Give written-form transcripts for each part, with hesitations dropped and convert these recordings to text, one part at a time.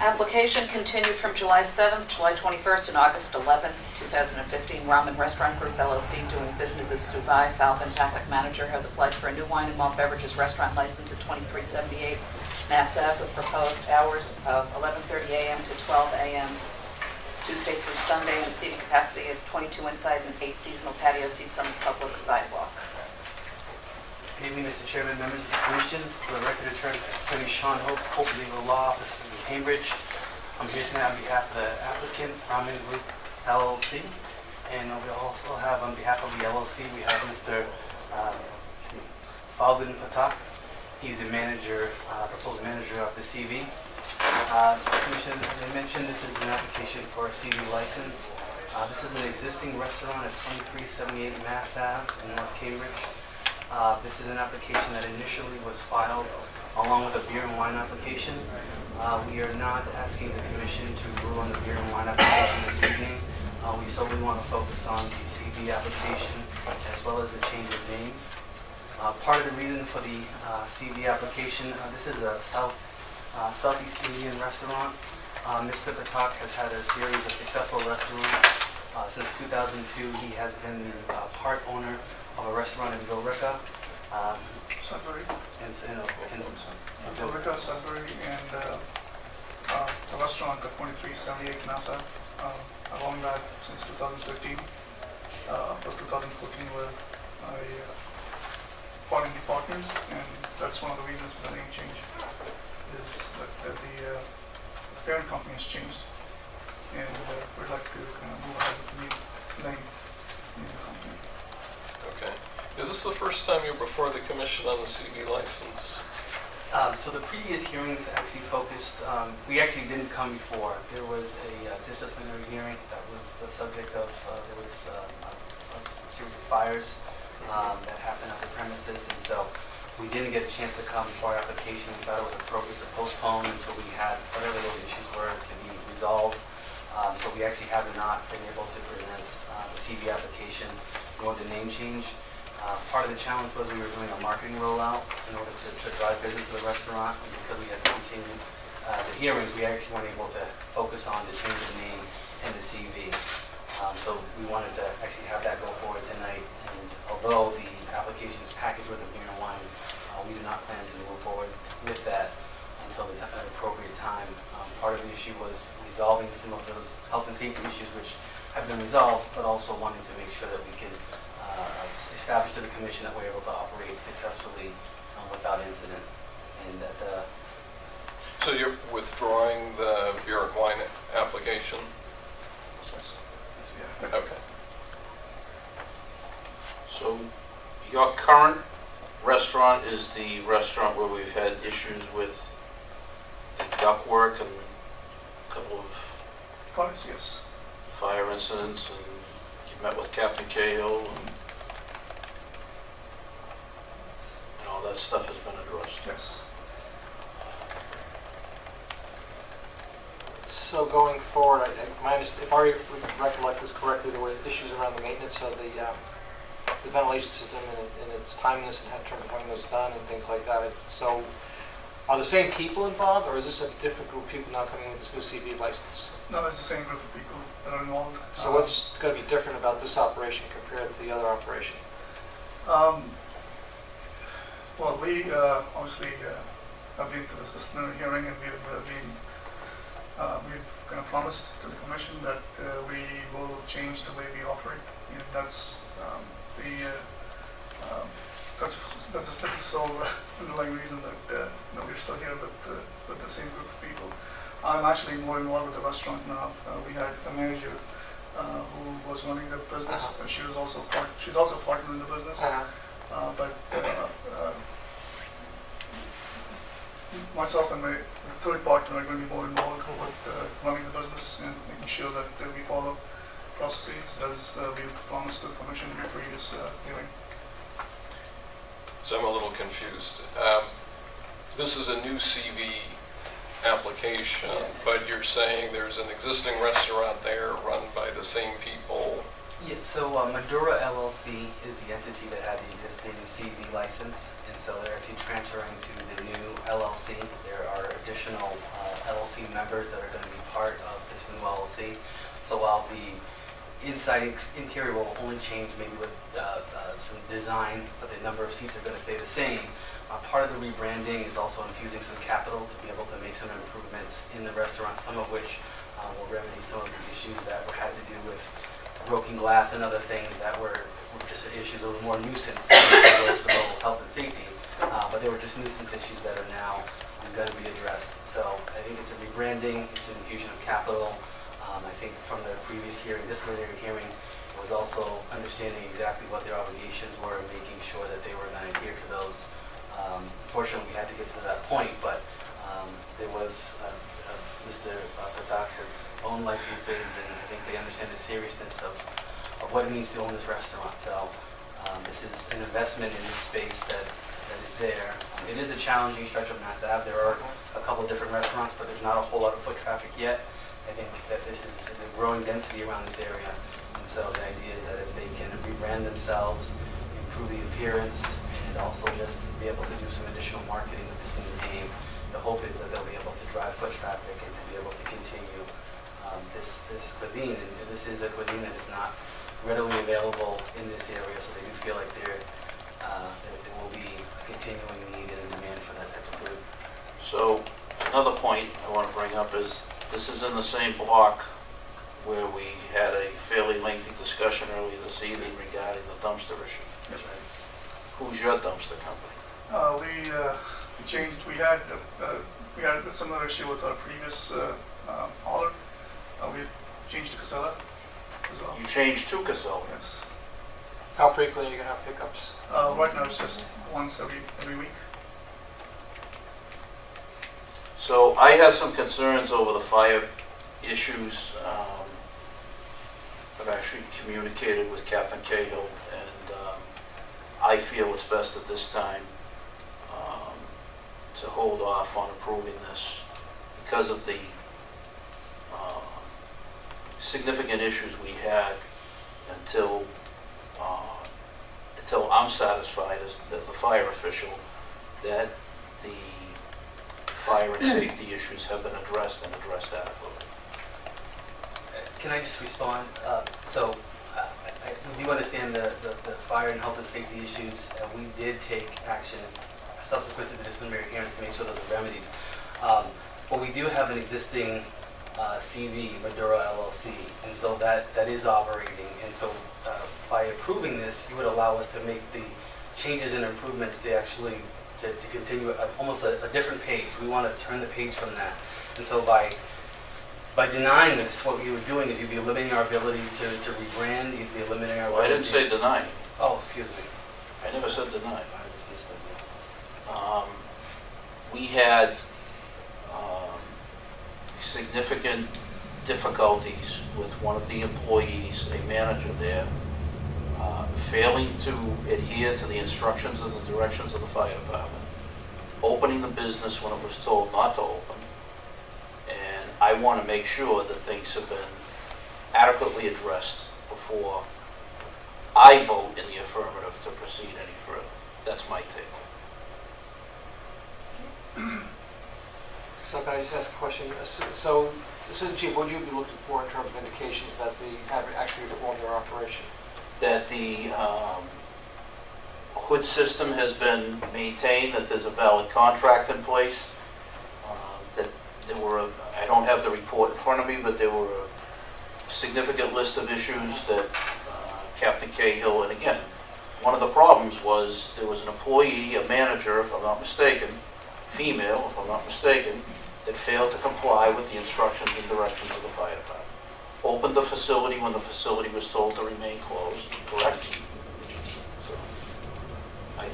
Application continued from July 7th, July 21st, and August 11th, 2015. Ramen Restaurant Group LLC, doing business as Suvaai. Falcon Catholic Manager has applied for a new wine and malt beverages restaurant license at 2378 Mass Ave with proposed hours of 11:30 a.m. to 12 a.m. Tuesday through Sunday, and a seating capacity of 22 inside and 8 seasonal patio seats on the public sidewalk. Good evening, Mr. Chairman, members of the Commission. For the record, Attorney Sean Hope, Legal Law Offices in Cambridge. I'm here tonight on behalf of the applicant, Ramen Group LLC. And we also have, on behalf of the LLC, we have Mr. Falgun Patak. He's the manager, proposed manager of the CV. Commission, as I mentioned, this is an application for a CV license. This is an existing restaurant at 2378 Mass Ave in North Cambridge. This is an application that initially was filed along with a beer and wine application. We are not asking the Commission to rule on the beer and wine application this evening. We solely want to focus on the CV application as well as the change of name. Part of the reason for the CV application, this is a Southeast Indian restaurant. Mr. Patak has had a series of successful restaurants. Since 2002, he has been the part owner of a restaurant in Billerica. Sudbury. In Billerica, Sudbury, and a restaurant at 2378 Mass Ave. I've owned that since 2013. But 2014 where I bought into partners, and that's one of the reasons for the name change, is that the parent company has changed, and we'd like to kind of move ahead with the new name in the company. Okay. Is this the first time you're before the Commission on the CV license? So the previous hearings actually focused, we actually didn't come before. There was a disciplinary hearing that was the subject of, there was a series of fires that happened at the premises, and so we didn't get a chance to come before our application. We thought it was appropriate to postpone until we had whatever those issues were to be resolved. So we actually have not been able to present the CV application nor the name change. Part of the challenge was we were doing a marketing rollout in order to drive business to the restaurant, and because we had continued the hearings, we actually weren't able to focus on the change of name and the CV. So we wanted to actually have that go forward tonight, and although the application is packaged with a beer and wine, we do not plan to move forward with that until an appropriate time. Part of the issue was resolving some of those health and safety issues which have been resolved, but also wanting to make sure that we can establish to the Commission that we're able to operate successfully without incident. And that So you're withdrawing the beer and wine application? yes, Okay. So your current restaurant is the restaurant where we've had issues with the ductwork and a couple of Fires, yes. fire incidents, and you met with Captain Cahill, and all that stuff has been addressed. Yes. So going forward, if I recollect this correctly, there were issues around the maintenance of the ventilation system and its timeliness in terms of having those done and things like that. So are the same people involved, or is this a different group of people now coming with this new CV license? No, it's the same group of people that are involved. So what's going to be different about this operation compared to the other operation? Well, we obviously have been to this disciplinary hearing, and we've kind of promised to the Commission that we will change the way we operate, and that's the sole underlying reason that we're still here with the same group of people. I'm actually more involved with the restaurant now. We had a manager who was running the business, and she's also a partner in the business. But myself and my third partner are going to be more involved with running the business and making sure that we follow processes as we've promised the Commission in the previous hearing. So I'm a little confused. This is a new CV application, but you're saying there's an existing restaurant there run by the same people. Yeah, so Madura LLC is the entity that had the existing CV license, and so they're actually transferring to the new LLC. There are additional LLC members that are going to be part of this new LLC. So while the interior will only change maybe with some design, but the number of seats are going to stay the same. Part of the rebranding is also infusing some capital to be able to make some improvements in the restaurant, some of which will remedy some of the issues that had to do with broken glass and other things that were just issues, a little more nuisance as opposed to health and safety. But they were just nuisance issues that are now going to be addressed. So I think it's a rebranding, it's an infusion of capital. I think from the previous hearing, disciplinary hearing, it was also understanding exactly what their obligations were and making sure that they were going to adhere to those. Fortunately, we had to get to that point, but there was Mr. Patak has owned licenses, and I think they understand the seriousness of what it means to own this restaurant. So this is an investment in this space that is there. It is a challenging stretch of Mass Ave. There are a couple of different restaurants, but there's not a whole lot of foot traffic yet. I think that this is a growing density around this area, and so the idea is that if they can rebrand themselves, improve the appearance, and also just be able to do some additional marketing with this new name, the hope is that they'll be able to drive foot traffic and to be able to continue this cuisine. And this is a cuisine that is not readily available in this area, so they do feel like there will be a continuing need and a demand for that type of food. So another point I want to bring up is this is in the same block where we had a fairly lengthy discussion earlier this evening regarding the dumpster issue. That's right. Who's your dumpster company? We changed. We had a similar issue with our previous hauler. We changed to Casella as well. You changed to Casella. Yes. How frequently are you gonna have pickups? Right now it's just once every week. So I have some concerns over the fire issues. I've actually communicated with Captain Cahill, and I feel it's best at this time to hold off on approving this because of the significant issues we had until I'm satisfied as the fire official that the fire and safety issues have been addressed and addressed adequately. Can I just respond? We do understand the fire and health and safety issues. We did take action subsequent to the disciplinary hearings to make sure those are remedied. But we do have an existing CV, Madura LLC, and so that is operating. And so by approving this, you would allow us to make the changes and improvements to actually to continue almost a different page. We want to turn the page from that. And so by denying this, what you were doing is you'd be limiting our ability to rebrand, you'd be limiting our Well, I ability... didn't say deny. Oh, excuse me. I never said deny. I just missed it. We had significant difficulties with one of the employees, a manager there, failing to adhere to the instructions and the directions of the fire department, opening the business when it was told not to open, and I want to make sure that things have been adequately addressed before I vote in the affirmative to proceed any further. That's my take. So can I just ask a question? So, Assistant Chief, what would you be looking for in terms of indications that they have actually reformed their operation? That the hood system has been maintained, that there's a valid contract in place, that there were, I don't have the report in front of me, but there were a significant list of issues that Captain Cahill, and again, one of the problems was there was an employee, a manager, if I'm not mistaken, female, if I'm not mistaken, that failed to comply with the instructions and directions of the fire department. Opened the facility when the facility was told to remain closed, correct? So, I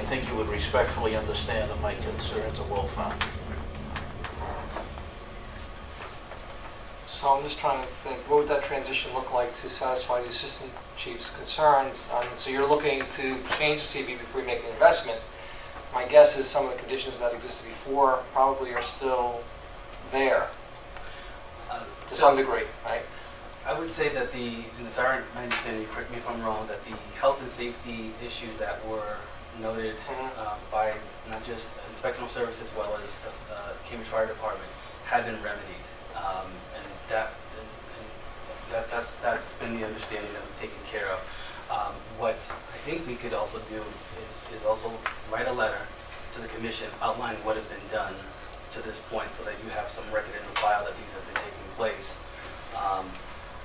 think you would respectfully understand that my concerns are well founded. So I'm just trying to think, what would that transition look like to satisfy the Assistant Chief's concerns? So you're looking to change the CV before you make an investment. My guess is some of the conditions that existed before probably are still there to some degree, right? I would say that my understanding, correct me if I'm wrong, that the health and safety issues that were noted by not just inspectional service as well as the Cambridge Fire Department had been remedied. And that's been the understanding that we've taken care of. What I think we could also do is also write a letter to the commission outlining what has been done to this point so that you have some record in the file that these have been taking place.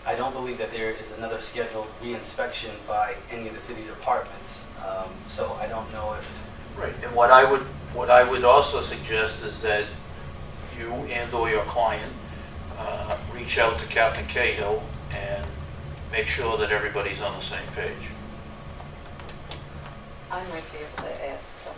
I don't believe that there is another scheduled re-inspection by any of the city departments, so I don't know if... Right, and what I would also suggest is that you and/or your client reach out to Captain Cahill and make sure that everybody's on the same page. I might be able to add some.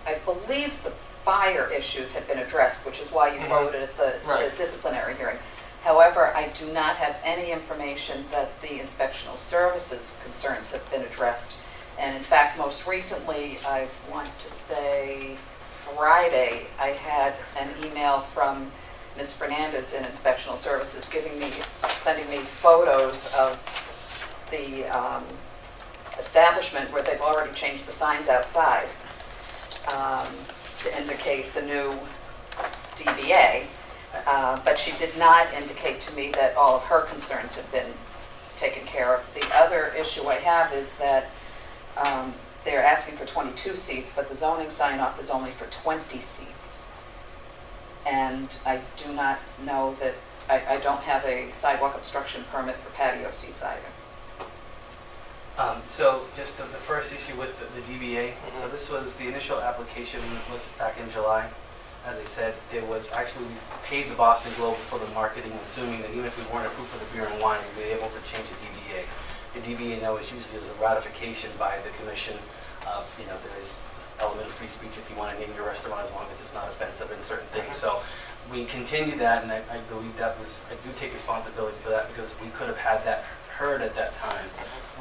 I believe the fire issues have been addressed, which is why you voted at the Right. disciplinary hearing. However, I do not have any information that the inspectional services concerns have been addressed. And in fact, most recently, I want to say Friday, I had an email from Ms. Fernandez in inspectional services sending me photos of the establishment where they've already changed the signs outside to indicate the new DBA. But she did not indicate to me that all of her concerns have been taken care of. The other issue I have is that they're asking for 22 seats, but the zoning sign-off is only for 20 seats. And I do not know that, I don't have a sidewalk obstruction permit for patio seats either. So just the first issue with the DBA, so this was, the initial application was back in July. As I said, there was actually, we paid the Boston Globe for the marketing, assuming that even if we weren't approved for the beer and wine, we'd be able to change the DBA. The DBA now is usually as a ratification by the commission. There is this element of free speech if you want to name your restaurant as long as it's not offensive in certain things. So we continued that, and I believe I do take responsibility for that because we could have had that heard at that time.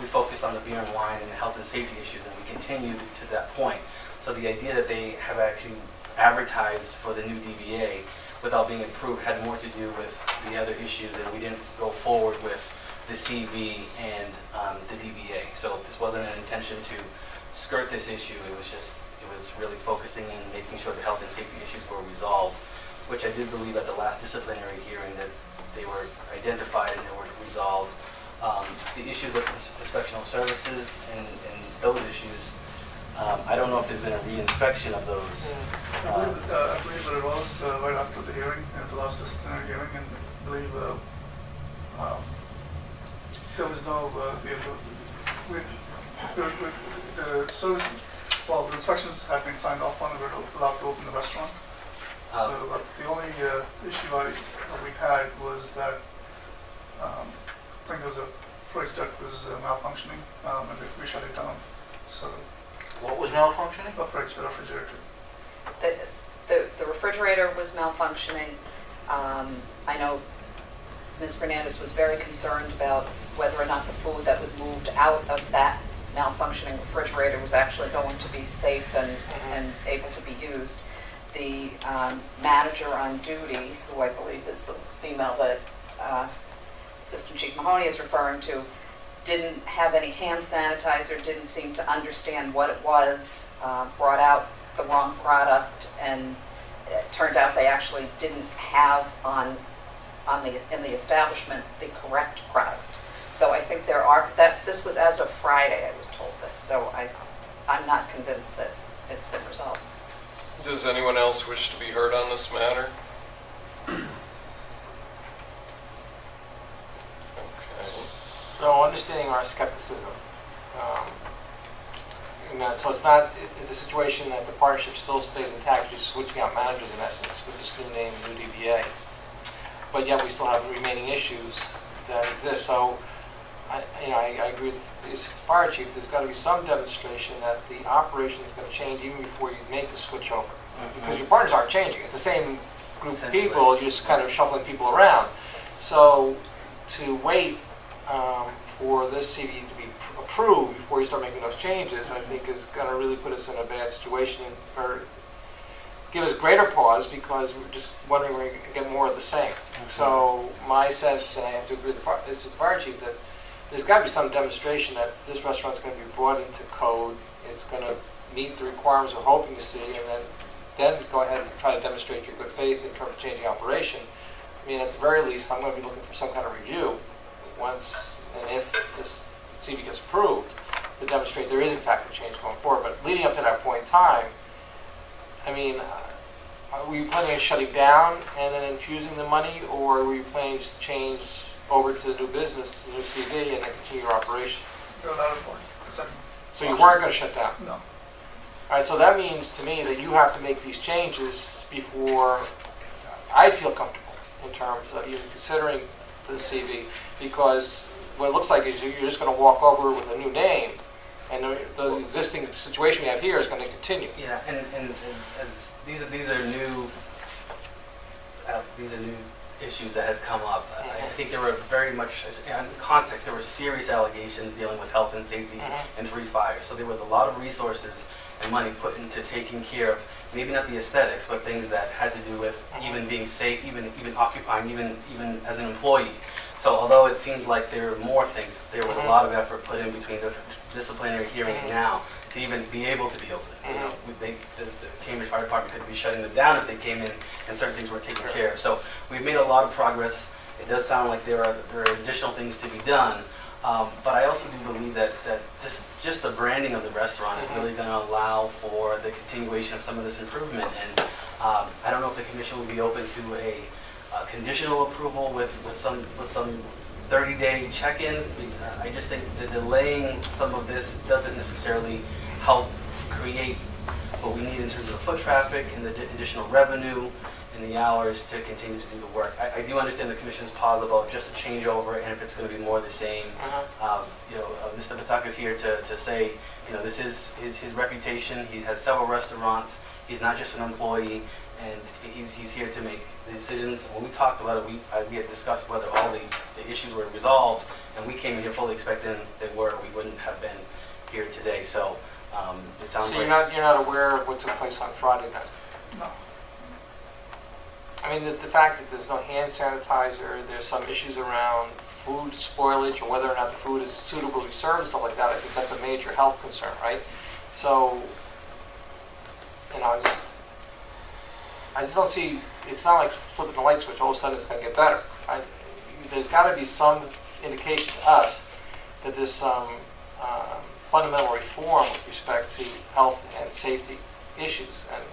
We focused on the beer and wine and the health and safety issues, and we continued to that point. So the idea that they have actually advertised for the new DBA without being approved had more to do with the other issues, and we didn't go forward with the CV and the DBA. So this wasn't an intention to skirt this issue. It was really focusing and making sure the health and safety issues were resolved, which I did believe at the last disciplinary hearing that they were identified and they were resolved. The issue with inspectional services and those issues, I don't know if there's been a re-inspection of those. I believe that it was right after the hearing, at the last disciplinary hearing, and I believe there was no, the service, well, the inspections had been signed off on, and we were allowed to open the restaurant. So the only issue we had was that I think there was a fridge that was malfunctioning, and we shut it down. So What was malfunctioning? a refrigerator. The refrigerator was malfunctioning. I know Ms. Fernandez was very concerned about whether or not the food that was moved out of that malfunctioning refrigerator was actually going to be safe and able to be used. The manager on duty, who I believe is the female that Assistant Chief Mahoney is referring to, didn't have any hand sanitizer, didn't seem to understand what it was, brought out the wrong product, and it turned out they actually didn't have in the establishment the correct product. So I think this was as of Friday, I was told this, so I'm not convinced that it's been resolved. Does anyone else wish to be heard on this matter? Okay. So understanding our skepticism, so it's a situation that the partnership still stays intact, just switching out managers in essence with this new name, new DBA. But yet we still have the remaining issues that exist. So I agree with the fire chief. There's got to be some demonstration that the operation is going to change even before you make the switch over. Because your partners aren't changing. It's the same group of people. You're just kind of shuffling people around. So to wait for this CV to be approved before you start making those changes, I think is going to really put us in a bad situation, or give us greater pause, because we're just wondering we're going to get more of the same. So my sense, and I have to agree with the fire chief, that there's got to be some demonstration that this restaurant's going to be brought into code, it's going to meet the requirements we're hoping to see, and then go ahead and try to demonstrate your good faith in terms of changing operation. I mean, at the very least, I'm going to be looking for some kind of review once and if this CV gets approved to demonstrate there is in fact a change going forward. But leading up to that point in time, I mean, were you planning on shutting down and then infusing the money, or were you planning to change over to the new business, the new CV, and then continue your operation? The latter part, the second. So you weren't going to shut down? No. All right, so that means to me that you have to make these changes before I'd feel comfortable in terms of even considering the CV, because what it looks like is you're just going to walk over with a new name, and the existing situation we have here is going to continue. Yeah, and as these are new issues that had come up. I think there were very much, in context, there were serious allegations dealing with health and safety and 3 fires. So there was a lot of resources and money put into taking care of maybe not the aesthetics, but things that had to do with even being safe, even occupying, even as an employee. So although it seems like there are more things, there was a lot of effort put in between the disciplinary hearing and now to even be able to be open. You know, the Cambridge Fire Department could be shutting them down if they came in and certain things were taken care of. So we've made a lot of progress. It does sound like there are additional things to be done. But I also do believe that just the branding of the restaurant is really going to allow for the continuation of some of this improvement. And I don't know if the commission would be open to a conditional approval with some 30-day check-in. I just think the delaying some of this doesn't necessarily help create what we need in terms of foot traffic and the additional revenue and the hours to continue to do the work. I do understand the commission's pause about just a changeover and if it's going to be more of the same. Mr. Pataka is here to say, this is his reputation. He has several restaurants. He's not just an employee, and he's here to make the decisions. When we talked about it, we had discussed whether all the issues were resolved, and we came in here fully expecting they were. We wouldn't have been here today. So it sounds So like you're not aware of what took place on Friday then? No. I mean, the fact that there's no hand sanitizer, there's some issues around food spoilage or whether or not the food is suitably served and stuff like that, I think that's a major health concern, right? So, I just don't see, it's not like flipping the light switch, all of a sudden it's going to get better. There's got to be some indication to us that there's some fundamental reform with respect to health and safety issues. And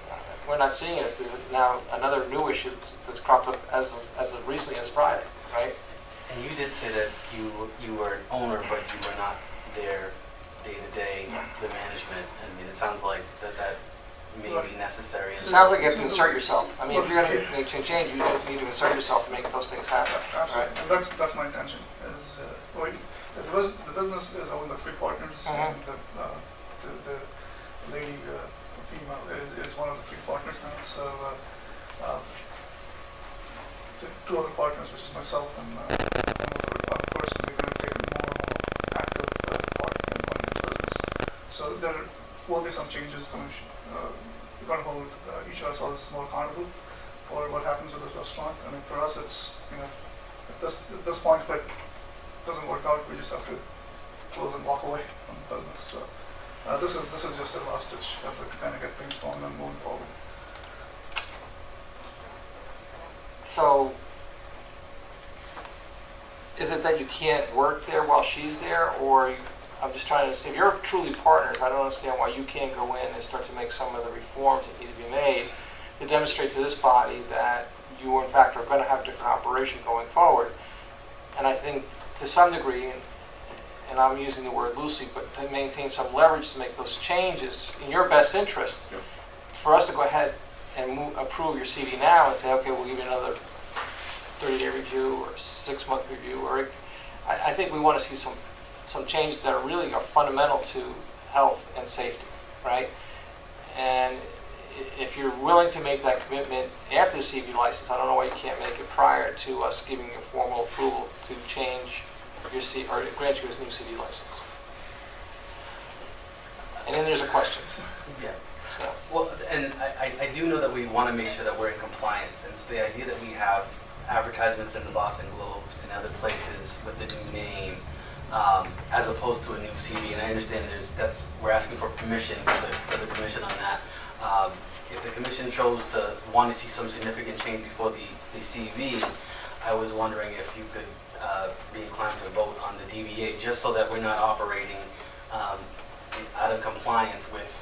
we're not seeing it if there's now another new issue that's cropped up as of recently as Friday, right? And you did say that you were an owner, but you were not there day-to-day, the management. I mean, it sounds like that may be necessary. It sounds like you have to insert yourself. I mean, if you're going to make a change, you need to insert yourself to make those things happen. Absolutely. Right? And that's my intention. The business is owned by 3 partners, and the lady, female, is one of the 3 partners now. So the 2 other partners, which is myself and one other person, we're going to take more and more active part in running this business. So there will be some changes. We're going to hold each of ourselves more accountable for what happens with this restaurant. I mean, for us, it's at this point, if it doesn't work out, we just have to close and walk away from the business. So this is just a last ditch effort to kind of get things going and moving forward. So, is it that you can't work there while she's there, or I'm just trying to say, if you're truly partners, I don't understand why you can't go in and start to make some of the reforms that need to be made to demonstrate to this body that you, in fact, are going to have a different operation going forward. And I think, to some degree, and I'm using the word loosely, but to maintain some leverage to make those changes in your best interest, for us to go ahead and approve your CV now and say, okay, we'll give you another 30-day review or 6-month review, or I think we want to see some changes that really are fundamental to health and safety, right? And if you're willing to make that commitment after the CV license, I don't know why you can't make it prior to us giving you formal approval to change your CV or grant you a new CV license. And then there's a question. Yeah. So. Well, and I do know that we want to make sure that we're in compliance, and so the idea that we have advertisements in the Boston Globe and other places with the new name, as opposed to a new CV. And I understand we're asking for permission for the commission on that. If the commission chose to want to see some significant change before the CV, I was wondering if you could be inclined to vote on the DBA, just so that we're not operating out of compliance with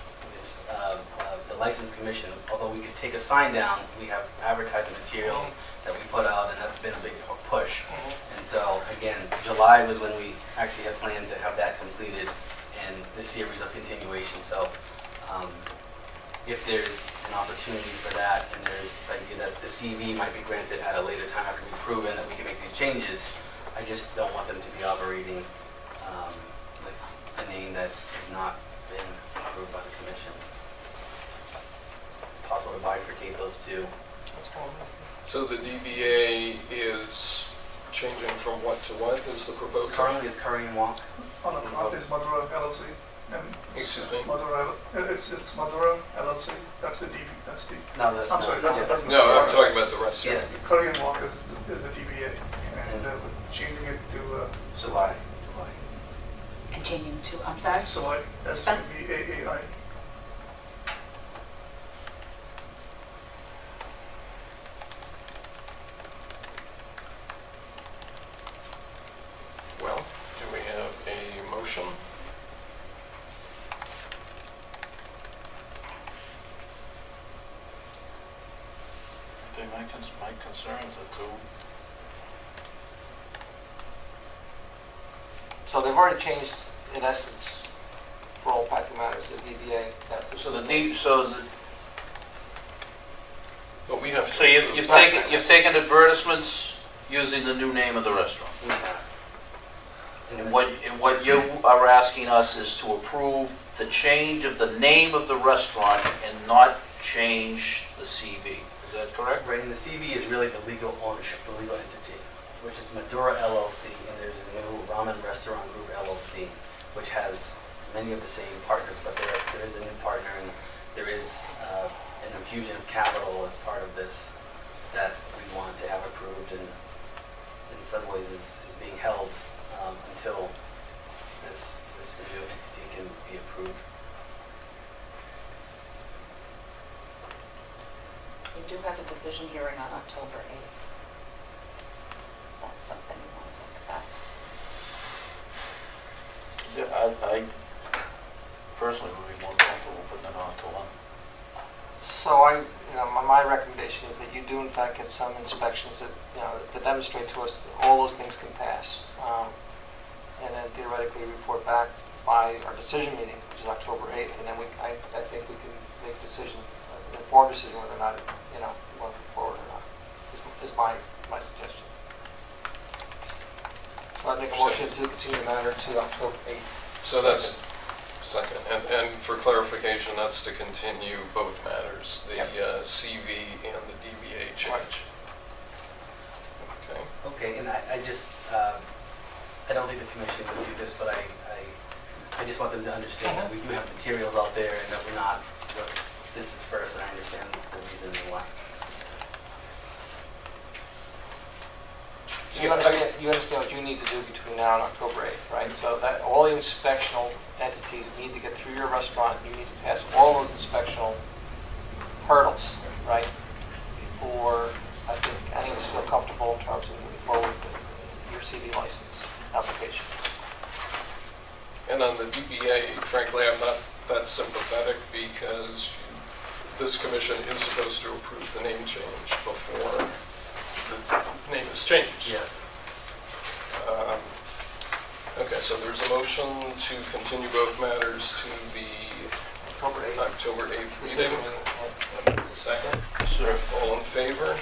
the license commission. Although we could take a sign down, we have advertising materials that we put out, and that's been a big push. And so, again, July was when we actually had planned to have that completed, and the series of continuation. So, if there's an opportunity for that, and there's this idea that the CV might be granted at a later time after we've proven that we can make these changes, I just don't want them to be operating with a name that has not been approved by the commission. It's possible to bifurcate those two. So the DBA is changing from what to what is the proposal? Currently, it's Curry and Wonk. On the cloth is Madura LLC. And Excuse me? Madura, it's Madura LLC. That's the DB. That's the. No, I'm sorry. That's No, I'm talking about the restaurant. Yeah, Curry and Walk is the DBA, and we're changing it to Suvaai. And changing to, I'm sorry? Suvaai. SUVAAI. Well, do we have a motion? My concerns are too. So they've already changed, in essence, for all practical matters, the DBA. But we have to. So you've taken advertisements using the new name of the restaurant. And what you are asking us is to approve the change of the name of the restaurant and not change the CV. Is that correct? Right, and the CV is really the legal ownership, the legal entity, which is Madura LLC, and there's a new Ramen Restaurant Group LLC, which has many of the same partners, but there is a new partner, and there is an infusion of capital as part of this that we want to have approved, and in some ways is being held until this new entity can be approved. We do have a decision hearing on October 8th. That's something we want to look at. Yeah, I personally would be more comfortable putting it off to one. So my recommendation is that you do in fact get some inspections that, to demonstrate to us that all those things can pass. And then theoretically report back by our decision meeting, which is October 8th, and then I think we can make a decision, an informed decision whether or not, we want to move forward or not, is my suggestion. So I'd make a motion to continue the matter to October 8th. So that's second, and for clarification, that's to continue both matters, the CV and the DBA change. Okay. Okay, and I just, I don't think the commission would do this, but I just want them to understand that we do have materials out there and that we're not, this is first, and I understand the reason why. You understand what you need to do between now and October 8th, right? So that all the inspectional entities need to get through your restaurant. You need to pass all those inspectional hurdles, right? Before I think any of us feel comfortable in terms of moving forward with your CV license application. And on the DBA, frankly, I'm not that sympathetic because this commission is supposed to approve the name change before the name is changed. Yes. Okay, so there's a motion to continue both matters to the October 8th. October 8th Decision meeting. meeting, right. And there's a second. Sir. All in favor?